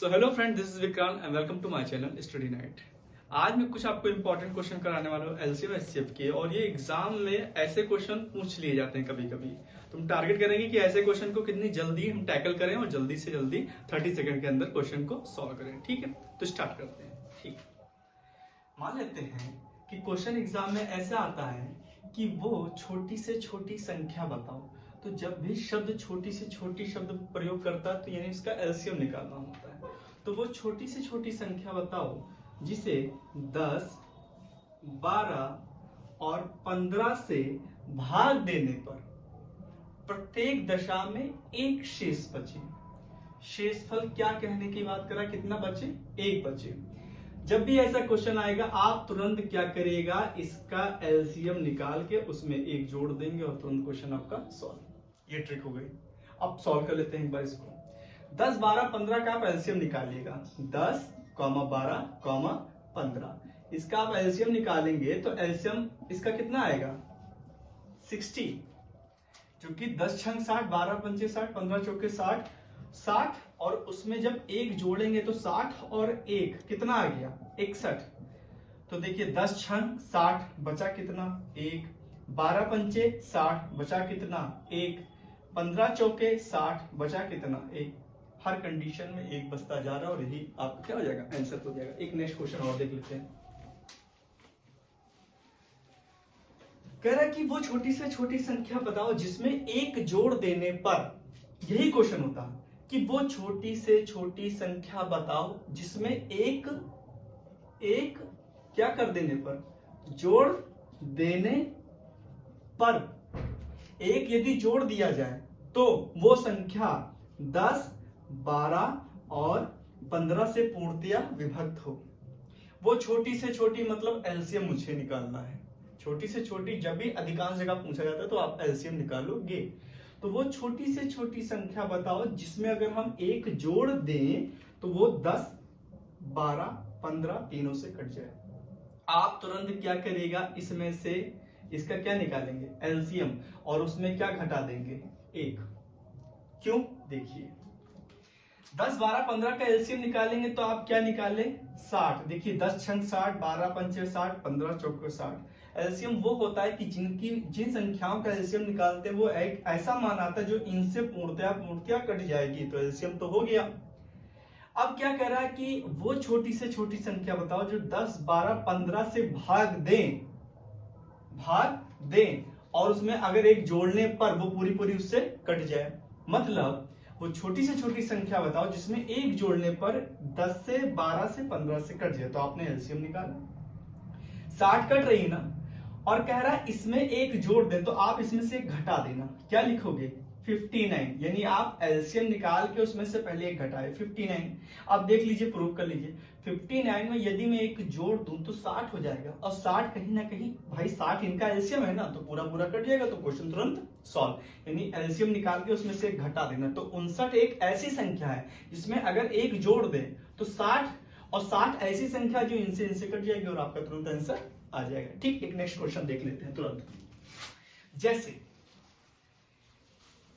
So hello friend, this is Vikrant and welcome to my channel study night. आज मैं कुछ आपको इंपॉर्टेंट क्वेश्चन कराने वाला हूँ एलसीएम एचसीएफ के, और ये एग्जाम में ऐसे क्वेश्चन पूछ लिए जाते हैं कभी कभी। तो हम टारगेट करेंगे कि ऐसे क्वेश्चन को कितनी जल्दी हम टैकल करें और जल्दी से जल्दी 30 सेकंड के अंदर क्वेश्चन को सॉल्व करें। ठीक है, तो स्टार्ट करते हैं। ठीक, मान लेते हैं कि क्वेश्चन एग्जाम में ऐसा आता है कि वो छोटी से छोटी संख्या बताओ। तो जब भी शब्द छोटी से छोटी शब्द प्रयोग करता है तो यानी इसका एलसीएम निकालना होता है। तो वो छोटी से छोटी संख्या बताओ जिसे 10, 12 और 15 से भाग देने पर प्रत्येक दशा में एक शेष बचे। शेषफल क्या कहने की बात करा, कितना बचे? एक बचे। जब भी ऐसा क्वेश्चन आएगा आप तुरंत क्या करिएगा, इसका एलसीएम निकाल के उसमें एक जोड़ देंगे और तुरंत क्वेश्चन आपका सॉल्व। ये ट्रिक हो गई। अब सॉल्व कर लेते हैं एक बार इसको। 10, 12, 15 का आप एलसीएम निकालिएगा। 10, 12, 15 इसका आप एलसीएम निकालेंगे तो एलसीएम इसका कितना आएगा? 60, क्योंकि 10 छंग 60, 12 पंचे 60, 15 चौके 60, 60 और उसमें जब एक जोड़ेंगे तो 60 और एक कितना आ गया? 61। तो देखिए 10 छंग 60 बचा कितना? 1। 12 पंचे 60 बचा कितना? 1। 15 चौके 60 बचा कितना? 1। हर कंडीशन में एक बचता जा रहा है और यही आपका क्या हो जाएगा? आंसर हो जाएगा। एक नेक्स्ट क्वेश्चन और देख लेते हैं। कह रहा है कि वो छोटी से छोटी संख्या बताओ जिसमें एक जोड़ देने पर, यही क्वेश्चन होता है कि वो छोटी से छोटी संख्या बताओ जिसमें एक क्या कर देने पर, जोड़ देने पर, एक यदि जोड़ दिया जाए तो वो संख्या 10, 12 और 15 से पूर्णतया विभक्त हो। वो छोटी से छोटी मतलब एलसीएम मुझे निकालना है। छोटी से छोटी जब भी अधिकांश जगह पूछा जाता है तो आप एलसीएम निकालोगे। तो वो छोटी से छोटी संख्या बताओ जिसमें अगर हम एक जोड़ दें तो वो 10, 12, 15 तीनों से कट जाए। आप तुरंत क्या करिएगा, इसमें से इसका क्या निकालेंगे? एलसीएम, और उसमें क्या घटा देंगे? 1। क्यों? देखिए 10, 12, 15 का एलसीएम निकालेंगे तो आप क्या निकाले? 60। देखिए 10 छंग 60, 12 पंचे 60, 15 चौके 60। एलसीएम वो होता है कि जिन संख्याओं का एलसीएम निकालते हैं वो एक ऐसा मान आता है जो इनसे पूर्णतया कट जाएगी। तो एलसीएम तो हो गया। अब क्या कह रहा है कि वो छोटी से छोटी संख्या बताओ जो 10, 12, 15 से भाग दें और उसमें अगर एक जोड़ने पर वो पूरी उससे कट जाए। मतलब वो छोटी से छोटी संख्या बताओ जिसमें एक जोड़ने पर 10 से 12 से 15 से कट जाए। तो आपने एलसीएम निकाला। 60 कट रही ना, और कह रहा है इसमें एक जोड़ दे तो आप इसमें से घटा देना। क्या लिखोगे? 59। यानी आप एलसीएम निकाल के उसमें से पहले एक घटाए 59। अब देख लीजिए, प्रूव कर लीजिए। 59 में यदि मैं एक जोड़ दूं तो 60 हो जाएगा, और 60 कहीं ना कहीं भाई 60 इनका एलसीएम है ना, तो पूरा कट जाएगा। तो क्वेश्चन तुरंत सॉल्व। यानी एलसीएम निकाल के उसमें से एक घटा देना। तो 59 एक ऐसी संख्या है जिसमें अगर एक जोड़ दे तो 60, और 60 ऐसी संख्या जो इनसे कट जाएगी और आपका तुरंत आंसर आ जाएगा। ठीक, एक नेक्स्ट क्वेश्चन देख लेते हैं तुरंत। जैसे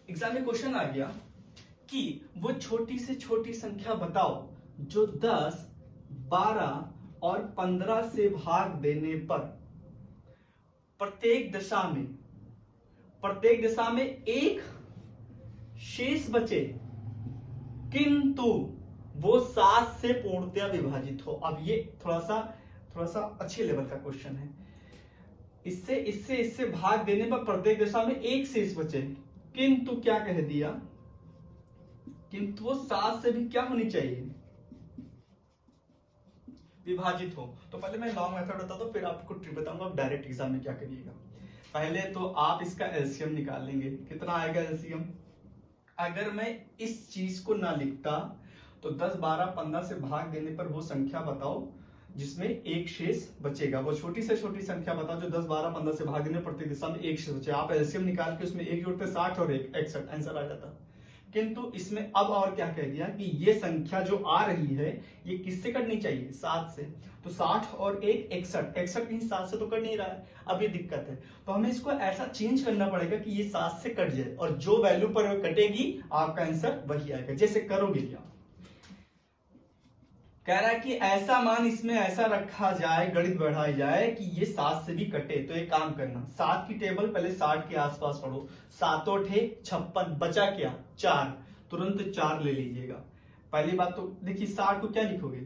एग्जाम में क्वेश्चन आ गया कि वो छोटी से छोटी संख्या बताओ जो 10, 12 और 15 से भाग देने पर प्रत्येक दशा में एक शेष बचे किंतु वो 7 से पूर्णतया विभाजित हो। अब ये थोड़ा सा अच्छे लेवल का क्वेश्चन है। इससे भाग देने पर प्रत्येक दशा में एक शेष बचे, किंतु क्या कह दिया? किंतु वो 7 से भी क्या होनी चाहिए? विभाजित हो। तो पहले मैं लॉन्ग मेथड बताता हूं, फिर आपको ट्रिक बताऊंगा आप डायरेक्ट एग्जाम में क्या करिएगा। पहले तो आप इसका एलसीएम निकालेंगे। कितना आएगा एलसीएम? अगर मैं इस चीज को ना लिखता तो 10, 12, 15 से भाग देने पर वो संख्या बताओ जिसमें एक शेष बचेगा। वो छोटी से छोटी संख्या बताओ जो 10, 12, 15 से भाग देने प्रत्येक दिशा में एक शेष बचे। आप एलसीएम निकाल के उसमें एक जोड़ते 60 और 1 61 आंसर आ जाता। किंतु इसमें अब और क्या कह दिया कि ये संख्या जो आ रही है ये किससे कटनी चाहिए? 7 से। तो 60 और 1 61, 61 कहीं 7 से तो कट नहीं रहा है। अब ये दिक्कत है, तो हमें इसको ऐसा चेंज करना पड़ेगा कि ये 7 से कट जाए, और जो वैल्यू पर कटेगी आपका आंसर वही आएगा। जैसे करोगे क्या, कह रहा है कि ऐसा मान इसमें ऐसा रखा जाए, गणित बढ़ाई जाए कि ये 7 से भी कटे। तो एक काम करना, 7 की टेबल पहले 60 के आसपास पढ़ो। 7 8 56, बचा क्या 4, तुरंत 4 ले लीजिएगा। पहली बात तो देखिए 60 को क्या लिखोगे,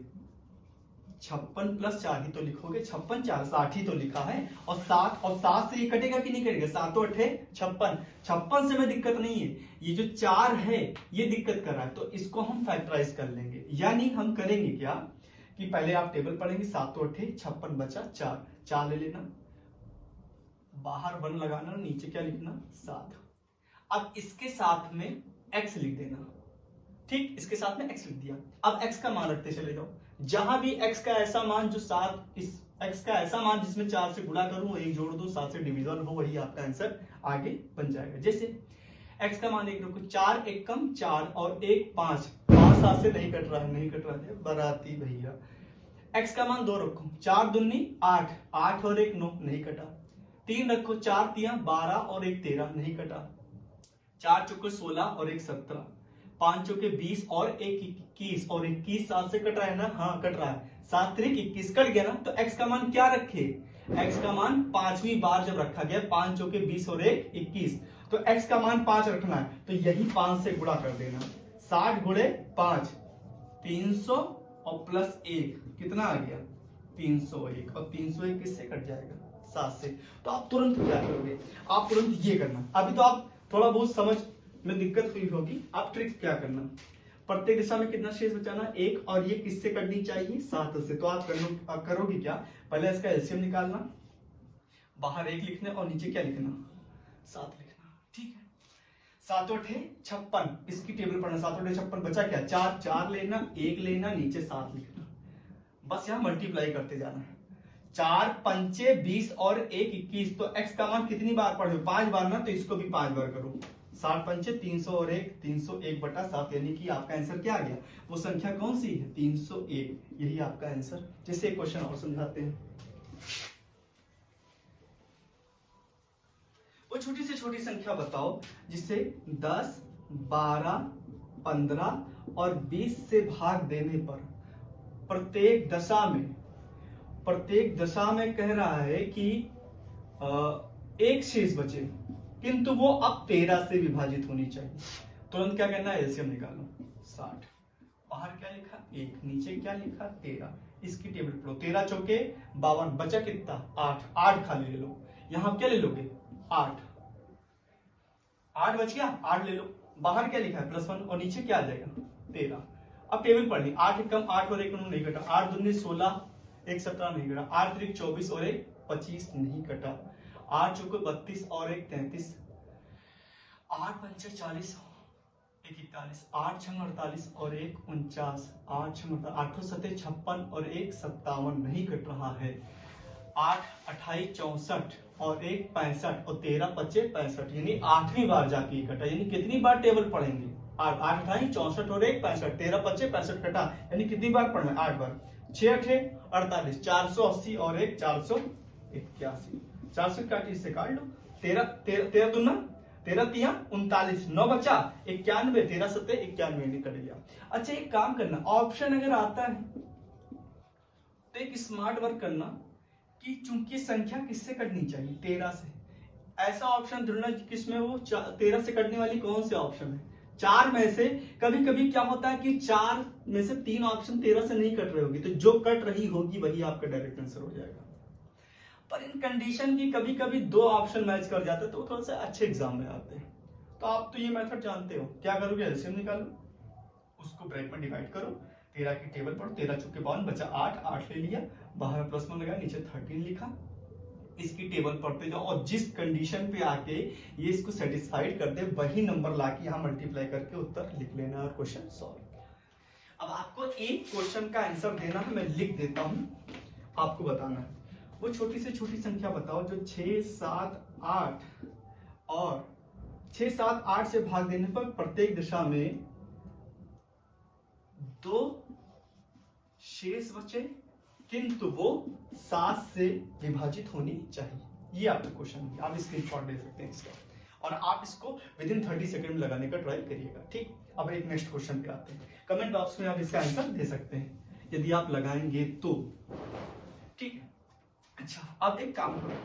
56 प्लस 4 ही तो लिखोगे, 56 4 60 ही तो लिखा है। और 7 से ये कटेगा कि नहीं कटेगा, 7 8 56, 56 से में दिक्कत नहीं है, ये जो 4 है ये दिक्कत कर रहा है, तो इसको हम फैक्टराइज कर लेंगे। यानी हम करेंगे क्या कि पहले आप टेबल पढ़ेंगे, 7 8 56 बचा 4, 4 ले लेना, बाहर 1 लगाना, नीचे क्या लिखना 7। अब इसके साथ में x लिख देना, ठीक, इसके साथ में x लिख दिया। अब x का मान रखते चले जाओ, जहां भी x का ऐसा मान जो 7, इस x का ऐसा मान जिसमें 4 से गुणा करूं, 1 जोड़ दो, 7 से डिवीजन हो, वही आपका आंसर आगे बन जाएगा। जैसे x का मान 1 रखो, 4 1 कम 4 और 1 5, 5 7 से नहीं कट रहा है, नहीं कट रहा है बराती भैया। x का मान 2 रखो, 4 दूनी 8, 8 और 1 9, नहीं कटा। 3 रखो, 4 3 12 और 1 13, नहीं कटा। 4 चौके 16 और 1 17, 5 चौके 20 और 1 21, और 21 7 से कट रहा है ना, हाँ कट रहा है, 7 3 21 कट गया ना। तो x का मान क्या रखे, x का मान 5वीं बार जब रखा गया, 5 चौके 20 और 1 21, तो x का मान 5 रखना है, तो यही 5 से गुणा कर देना। 60 गुणे 5 300 और प्लस 1 कितना आ गया 301, और 301 किससे कट जाएगा 7 से। तो आप तुरंत क्या करोगे, आप तुरंत ये करना। अभी तो आप थोड़ा बहुत समझ में दिक्कत हुई होगी, आप ट्रिक क्या करना, प्रत्येक दिशा में कितना शेष बचाना 1, और ये किससे कटनी चाहिए 7 से। तो आप करोगे क्या, पहले इसका एलसीएम निकालना, बाहर 1 लिखना और नीचे क्या लिखना 7 लिखना, ठीक है। 7 8 56, इसकी टेबल पढ़ना, 7 8 56 बचा क्या 4, 4 लेना, 1 लेना, नीचे 7 लिखना, बस यहाँ मल्टीप्लाई करते जाना। 4 5 20 और 1 21, तो x का मान कितनी बार पढ़ो 5 बार ना, तो इसको भी 5 बार करो। 60 5 300 और 1 301 बटा 7, यानी कि आपका आंसर क्या आ गया, वो संख्या कौन सी है 301, यही आपका आंसर। जैसे एक क्वेश्चन और समझाते हैं, वो छोटी से छोटी संख्या बताओ जिसे 10 12 15 और 20 से भाग देने पर प्रत्येक दशा में कह रहा है कि एक शेष बचे, किंतु वो अब 13 से विभाजित होनी चाहिए। तुरंत क्या करना है, एलसीएम निकालो। 60 बाहर क्या लिखा 1, नीचे क्या लिखा 13, इसकी टेबल पढ़ो। 13 चौके 52, बचा कितना 8, 8 खाली ले लो, यहां क्या ले लोगे 8, 8 बच गया 8 ले लो, बाहर क्या लिखा है +1 और नीचे क्या आ जाएगा 13। अब टेबल पढ़ ली, 8 कम 8 और 1 नहीं कटा, 8 दूनी 16 1 17 नहीं कटा, 8 3 24 और 1 25 नहीं कटा, 8 चौके 32 और 1 33, 8 पंचे 40 1 41, 8 6 48 और 1 49, 8 6 8 7 56 और 1 57 नहीं कट रहा है, 8 28 64 और 1 65 और 13 25 65, यानी 8वीं बार जाके कटा। यानी कितनी बार टेबल पढ़ेंगे 8 8 28 64 और 1 65, 13 25 65 कटा, यानी कितनी बार पढ़ना 8 बार। 6 8 48, 480 और 1 481, 481 से काट लो, 13 दूना 13 3 39, 9 बचा 91, 13 7 91 निकल गया। अच्छा एक काम करना, ऑप्शन अगर आता है तो एक स्मार्ट वर्क करना कि चूंकि संख्या किससे कटनी चाहिए 13 से, ऐसा ऑप्शन ढूंढना किसमें वो 13 से कटने वाली कौन से ऑप्शन है। 4 में से कभी कभी क्या होता है कि 4 में से 3 ऑप्शन 13 से नहीं कट रहे होगी, तो जो कट रही होगी वही आपका डायरेक्ट आंसर हो जाएगा। पर इन कंडीशन की कभी कभी 2 ऑप्शन मैच कर जाते हैं तो थोड़ा सा अच्छे एग्जाम में आते हैं। तो आप तो ये मेथड जानते हो, क्या करोगे एलसीएम निकालो, उसको ब्रैकेट में डिवाइड करो, 13 की टेबल पर 13 चौके 52 बचा 8, 8 ले लिया, बाहर +1 लगाया, नीचे 13 लिखा, इसकी टेबल पढ़ते जाओ और जिस कंडीशन पे आके ये इसको सेटिस्फाइड कर दे वही नंबर लाके यहाँ मल्टीप्लाई करके उत्तर लिख लेना और क्वेश्चन सॉल्व। अब आपको एक क्वेश्चन का आंसर देना है, मैं लिख देता हूं, आपको बताना है। वो छोटी से छोटी संख्या बताओ जो 6 7 8 और 6 7 8 से भाग देने पर प्रत्येक दिशा में 2 शेष बचे, किंतु वो 7 से विभाजित होनी चाहिए। ये आपका क्वेश्चन है, आप स्क्रीनशॉट ले सकते हैं इसका, और आप इसको विदिन 30 सेकंड में लगाने का ट्राई करिएगा। ठीक, अब एक नेक्स्ट क्वेश्चन पे आते हैं। कमेंट बॉक्स में आप इसका आंसर दे सकते हैं। यदि आप लगाएंगे तो। ठीक है। अच्छा, अब एक काम करो,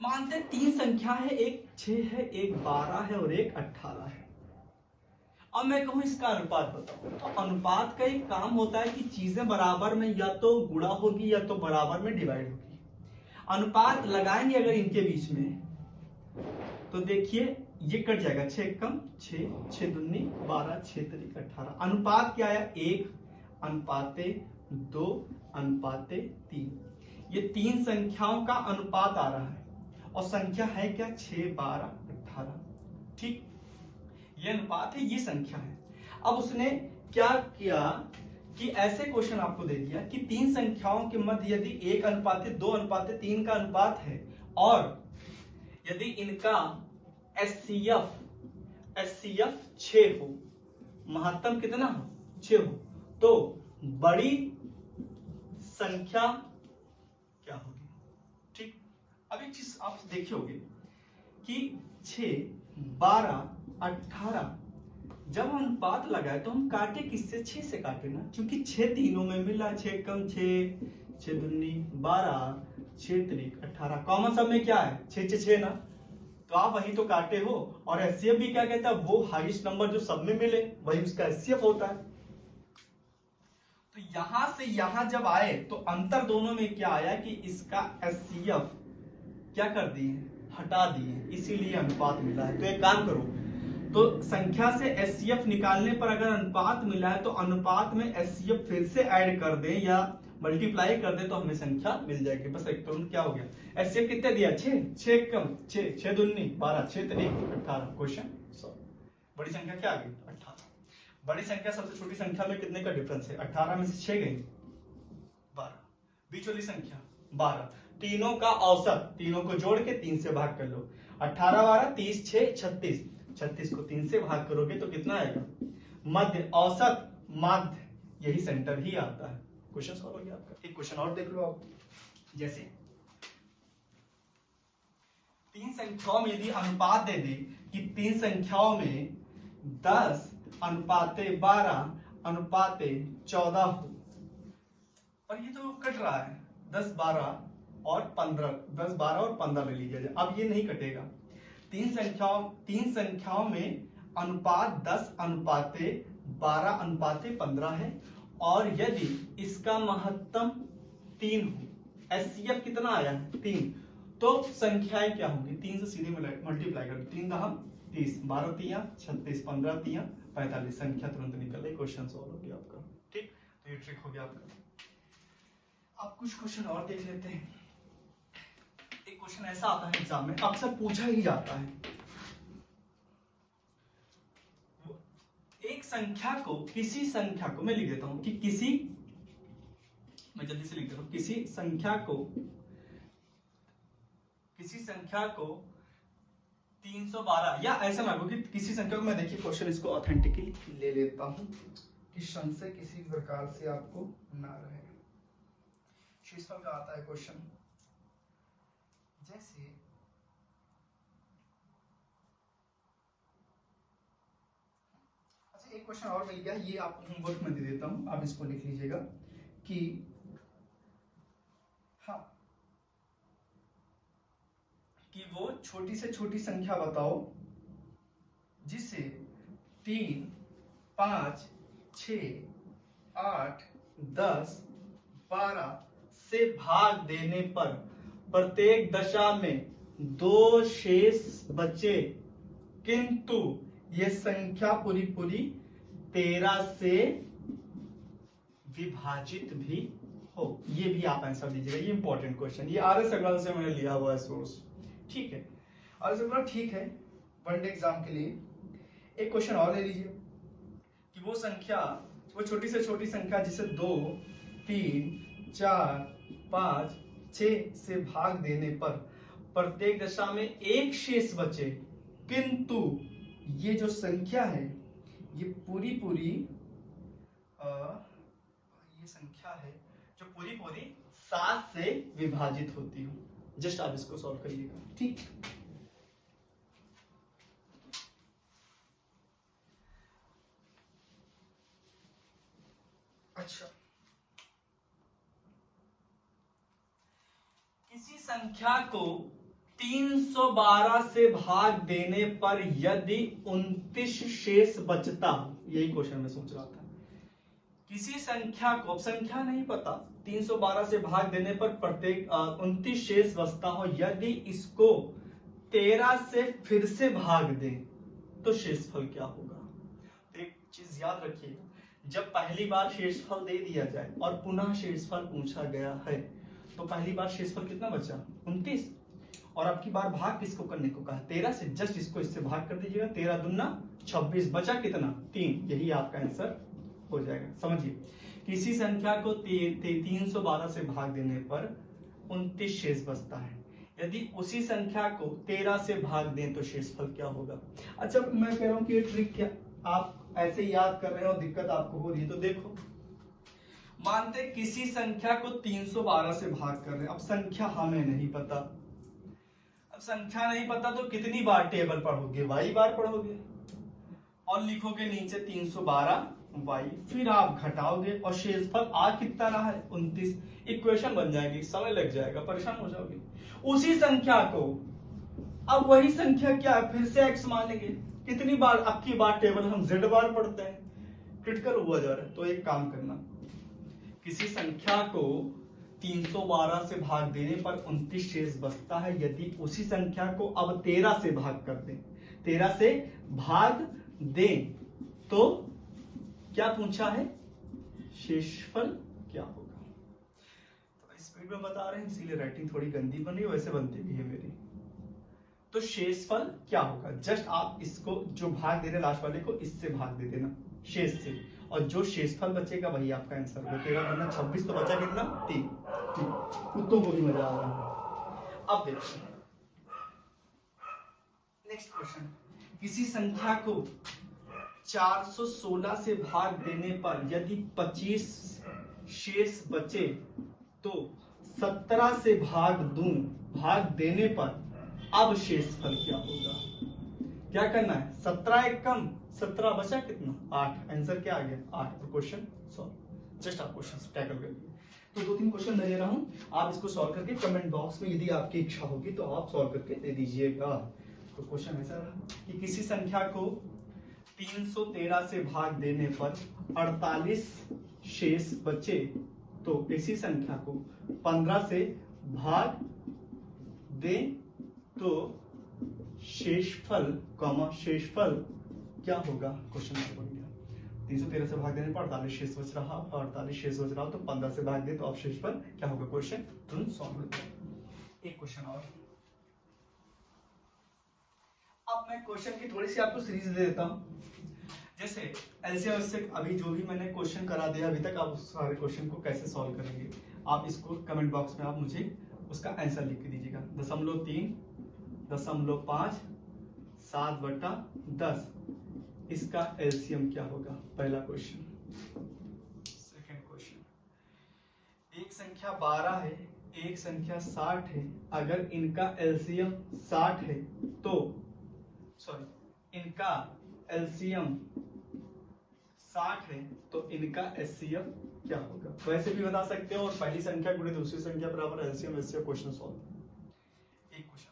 मानते हैं 3 संख्या है, एक 6 है, एक 12 है और एक 18 है। अब मैं कहूं इसका अनुपात बताओ, तो अनुपात का एक काम होता है कि चीजें बराबर में या तो गुणा होगी या तो बराबर में डिवाइड होगी। अनुपात लगाएंगे अगर इनके बीच में तो देखिए ये कट जाएगा, 6 कम 6, 6 दूनी 12, 6 तरीक 18। अनुपात क्या आया, 1 अनुपाते 2 अनुपाते 3। ये 3 संख्याओं का अनुपात आ रहा है और संख्या है क्या, 6, 12, 18। ठीक, ये अनुपात है, ये संख्या है। अब उसने क्या किया कि ऐसे क्वेश्चन आपको दे दिया कि 3 संख्याओं के मध्य यदि 1 अनुपाते 2 अनुपाते 3 का अनुपात है और यदि इनका एचसीएफ 6 हो, महत्तम कितना हो, 6 हो, तो बड़ी संख्या क्या होगी। ठीक, अब एक चीज आप देखे होंगे कि 6, 12, 18 जब हम अनुपात लगाए तो हम काटे किससे, 6 से काटे ना, क्योंकि 6 तीनों में मिला, 6 कम 6, 6 दूनी 12, 6 तरीक 18। कॉमन सब में क्या है, 6 6 6 ना, तो आप वही तो काटे हो। और एचसीएफ भी क्या कहता है, वो हाईएस्ट नंबर जो सब में मिले वही उसका एचसीएफ होता है। तो यहां से यहां जब आए तो अंतर दोनों में क्या आया कि इसका एचसीएफ क्या कर दिए, हटा दिए, इसीलिए अनुपात मिला है। तो एक काम करो, तो संख्या से एचसीएफ निकालने पर अगर अनुपात मिला है तो अनुपात में एचसीएफ फिर से ऐड कर दें या मल्टीप्लाई कर दें तो हमें संख्या मिल जाएगी। बस एक तुरंत क्या हो गया, एचसीएफ कितने दिया, 6, 6 कम 6, 6 दूनी 12, 6 तरीक 18। Question solve. बड़ी संख्या क्या आ गई, 18। बड़ी संख्या सबसे छोटी संख्या में कितने का डिफरेंस है, 18 में से 6 गई 12, बीच वाली संख्या 12, तीनों का औसत, तीनों को जोड़ के 3 से भाग कर लो, 18 12 30 6 36, 36 को 3 से भाग करोगे तो कितना आएगा, मध्य, औसत, माध्य, यही सेंटर ही आता है। क्वेश्चन सॉल्व हो गया आपका। एक क्वेश्चन और देख लो आप, जैसे 3 संख्याओं में यदि अनुपात दे दे कि 3 संख्याओं में 10 अनुपाते 12 अनुपाते 14 हो, और ये तो कट रहा है 10 12 और 15, 10 12 और 15 ले लीजिए। अब ये नहीं कटेगा, 3 संख्याओं में अनुपात 10 अनुपाते 12 अनुपाते 15 है और यदि इसका महत्तम 3 हो, एचसीएफ कितना आया है 3, तो संख्याएं क्या होंगी, 3 से सीधे मल्टीप्लाई कर, 3 दहा 30, 12 तिया 36, 15 तिया 45, संख्या तुरंत निकल गई। क्वेश्चन सॉल्व हो गया आपका। ठीक, तो ये ट्रिक हो गया आपका। अब कुछ क्वेश्चन और देख लेते हैं। एक क्वेश्चन ऐसा आता है एग्जाम में, अक्सर पूछा ही जाता है, एक संख्या को, किसी संख्या को, मैं लिख देता हूं कि किसी, मैं जल्दी से लिख देता हूं, किसी संख्या को 312, या ऐसा ना हो कि किसी संख्या को, मैं देखिए क्वेश्चन इसको ऑथेंटिकली ले लेता हूं कि संशय किसी प्रकार से आपको ना रहे। शीर्षक का आता है क्वेश्चन, जैसे अच्छा एक क्वेश्चन और मिल गया, ये आपको होमवर्क में दे देता हूं, आप इसको लिख लीजिएगा कि हाँ, कि वो छोटी से छोटी संख्या बताओ जिसे 3 5 6 8 10 12 से भाग देने पर प्रत्येक दशा में 2 शेष बचे, किंतु ये संख्या पूरी 13 से विभाजित भी हो। ये भी आप आंसर दीजिएगा, ये इंपॉर्टेंट क्वेश्चन, ये आरएस अग्रवाल से मैंने लिया हुआ है सोर्स। ठीक है, आरएस अग्रवाल ठीक है वनडे एग्जाम के लिए। एक क्वेश्चन और ले लीजिए कि वो संख्या, वो छोटी से छोटी संख्या जिसे 2 3 4 5 6 से भाग देने पर प्रत्येक दशा में 1 शेष बचे, किंतु ये जो संख्या है ये पूरी ये संख्या है जो पूरी 7 से विभाजित होती हो। जस्ट आप इसको सॉल्व करिएगा। ठीक, अच्छा संख्या को 312 से भाग देने पर यदि 29 शेष बचता हो, यही क्वेश्चन में सोच रहा था। किसी संख्या को, अब संख्या नहीं पता, 312 से भाग देने पर प्रत्येक 29 शेष बचता हो, यदि इसको 13 से फिर से भाग दें तो शेषफल क्या होगा। तो एक चीज याद रखिएगा, जब पहली बार शेषफल दे दिया जाए और पुनः शेषफल पूछा गया है तो पहली बार शेषफल कितना बचा 29, और अब की बार भाग किसको करने को कहा 13 से, जस्ट इसको इससे भाग कर दीजिएगा, 13 दूना 26, बचा कितना 3, यही आपका आंसर हो जाएगा। समझिए, किसी संख्या को 312 से भाग देने पर 29 शेष बचता है, यदि उसी संख्या को 13 से भाग दें तो शेषफल क्या होगा। अच्छा, मैं कह रहा हूं कि ये ट्रिक क्या आप ऐसे याद कर रहे हो, दिक्कत आपको हो रही है तो देखो, मानते किसी संख्या को 312 से भाग कर रहे हैं, अब संख्या हमें नहीं पता, अब संख्या नहीं पता तो कितनी बार टेबल पढ़ोगे, y बार पढ़ोगे और लिखोगे नीचे 312y, फिर आप घटाओगे और शेषफल आ कितना रहा है 29, इक्वेशन बन जाएगी, समय लग जाएगा, परेशान हो जाओगे। उसी संख्या को अब वही संख्या क्या फिर से x मानेंगे, कितनी बार, अब की बार टेबल हम z बार पढ़ते हैं, क्रिटिकल हुआ जा रहा है। तो एक काम करना, किसी संख्या को 312 से भाग देने पर 29 शेष बचता है, यदि उसी संख्या को अब 13 से भाग कर दें, 13 से भाग दें तो क्या पूछा है, शेषफल क्या होगा। तो स्पीड में बता रहे हैं इसीलिए राइटिंग थोड़ी गंदी बन रही है, वैसे बनती भी है मेरी। तो शेषफल क्या होगा, जस्ट आप इसको जो भाग दे रहे लास्ट वाले को इससे भाग दे देना शेष से, और जो शेषफल बचेगा वही आपका आंसर होगा। 13 दूना 26, तो बचा कितना 3। कुत्तों को भी मजा आ रहा है। अब देखो नेक्स्ट क्वेश्चन, किसी संख्या को 416 से भाग देने पर यदि 25 शेष बचे तो 17 से भाग देने पर अब शेषफल क्या होगा। क्या करना है, 17 एक कम 17 बचा कितना 8, आंसर क्या आ गया 8। तो क्वेश्चन सॉल्व, जस्ट आप क्वेश्चन टैकल करिए। तो 2-3 क्वेश्चन मैं दे रहा हूं, आप इसको सॉल्व करके कमेंट बॉक्स में यदि आपकी इच्छा होगी तो आप सॉल्व करके दे दीजिएगा। तो क्वेश्चन ऐसा रहा कि किसी संख्या को 313 से भाग देने पर 48 शेष बचे तो इसी संख्या को 15 से भाग दें तो शेषफल क्या होगा। क्वेश्चन बन गया, 313 से भाग देने पर 48 शेष बच रहा, 48 शेष बच रहा तो 15 से भाग दे तो अब शेषफल क्या होगा। क्वेश्चन तुरंत सॉल्व होता है। एक क्वेश्चन और, अब मैं क्वेश्चन की थोड़ी सी आपको सीरीज दे देता हूं, जैसे एलसीएम से अभी जो भी मैंने क्वेश्चन करा दिया अभी तक, आप उस सारे क्वेश्चन को कैसे सॉल्व करेंगे आप इसको कमेंट बॉक्स में आप मुझे उसका आंसर लिख के दीजिएगा। 0.3, 0.5, 7/10, इसका एलसीएम क्या होगा। पहला क्वेश्चन। सेकंड क्वेश्चन, एक संख्या 12 है, एक संख्या 60 है, अगर इनका एलसीएम 60 है तो इनका एलसीएम 60 है तो इनका एचसीएफ क्या होगा। वैसे भी बता सकते हो, और पहली संख्या गुणे दूसरी संख्या बराबर एलसीएम एचसीएफ, क्वेश्चन सॉल्व। एक क्वेश्चन,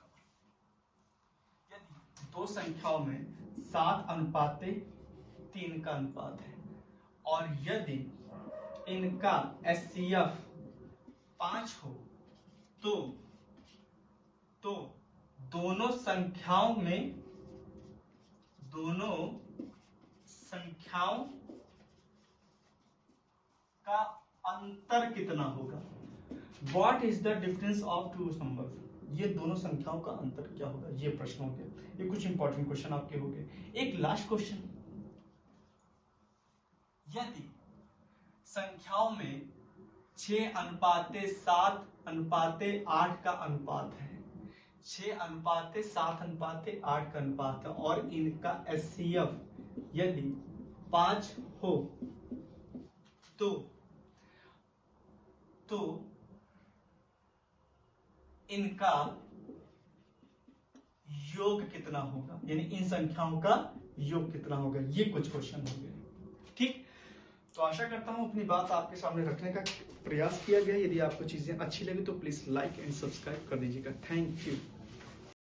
यदि दो संख्याओं में 7:3 का अनुपात है और यदि इनका एचसीएफ 5 हो तो दोनों संख्याओं का अंतर कितना होगा। What is the difference of two numbers? ये दोनों संख्याओं का अंतर क्या होगा, ये प्रश्न हो गया। ये कुछ इंपॉर्टेंट क्वेश्चन आपके हो गए। एक लास्ट क्वेश्चन, यदि संख्याओं में 6:7:8 का अनुपात है, 6:7:8 का अनुपात है और इनका एचसीएफ यदि 5 हो तो इनका योग कितना होगा, यानी इन संख्याओं का योग कितना होगा। ये कुछ क्वेश्चन हो गए। ठीक, तो आशा करता हूँ अपनी बात आपके सामने रखने का प्रयास किया गया। यदि आपको चीजें अच्छी लगी तो प्लीज लाइक एंड सब्सक्राइब कर दीजिएगा। Thank you.